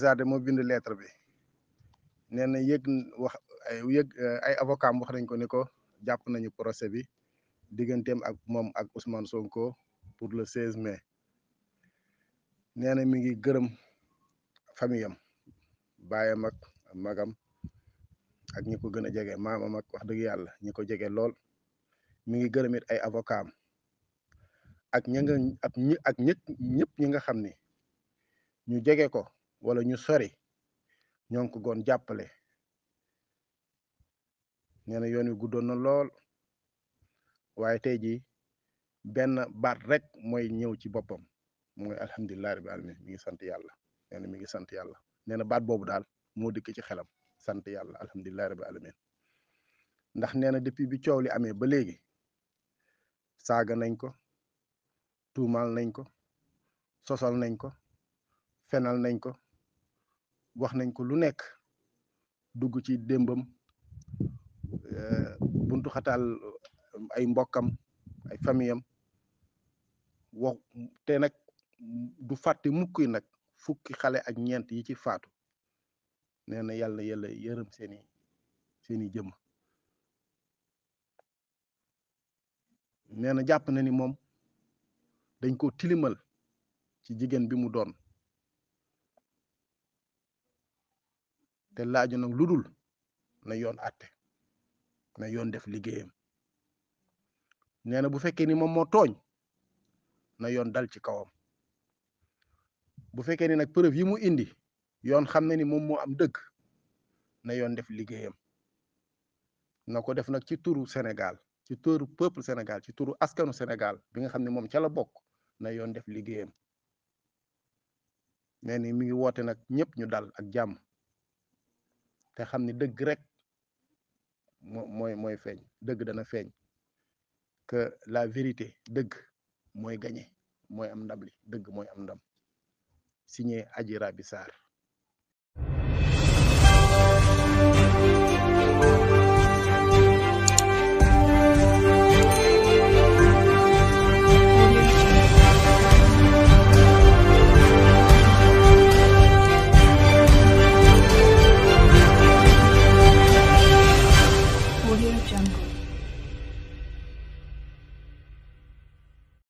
Sarr de moo bind lettre bi nee na wax ay avocat wax nañ ko ni ko jàpp nañu procès bi digganteem ak moom ak Ousmane Sonko pour le 16 mai nee na mi ngi gërëm famille am baayam ak magam ak ñi ko gën a jege maamam ak wax dëgg yàlla ñi ko jege lool mi ngi gërëm it ay avocat am ak ñëpp ñi nga xam ni ñu jege ko wala ñu sori ñoo ngi ko goon jàppale nee na yoon wi guddoon na lool waaye tey jii benn baat rek mooy ñëw ci boppam mooy alhamdulilah rabbil alamin mi ngi sant yàlla nee na mi ngi sant yàlla nee na baat boobu daal moo dikk ci xelam sant yàlla alhamdulilah rabbil alamin ndax nee na depuis bi coow li amee ba léegi saaga nañ ko tuumaal nañ ko sosal nañ ko fenal nañ ko wax nañ ko lu nekk dugg ci démbam buntu xataal ay mbokkam ay famiyam wax te nag du fàtte mukk yi nag fukki xale ak ñeent yi ci faatu nee na yàlla yërëm seeni jëm nee na jàpp na ni moom dañ ko tilimal ci jigéen bi mu doon te laaju nag lu dul na yoon àtte na yoon def liggéeyam nee na bu fekkee ni moom moo tooñ na yoon dal ci kawam bu fekkee ni nag preuve yi mu indi yoon xam na ni moom moo am dëgg na yoon def liggéeyam na ko def nag ci turu Sénégal ci turu peuple Sénégal ci turu askanu Sénégal bi nga xam ne moom ca la bokk na yoon def liggéeyam nee ni mi ngi woote nag ñëpp ñu dal ak jàmm te xam ni dëgg rek mooy feeñ dëgg dana feeñ que la vérité dëgg mooy gagné mooy am ndam li dëgg mooy am ndam signé Adji Sarr Audio Jungle.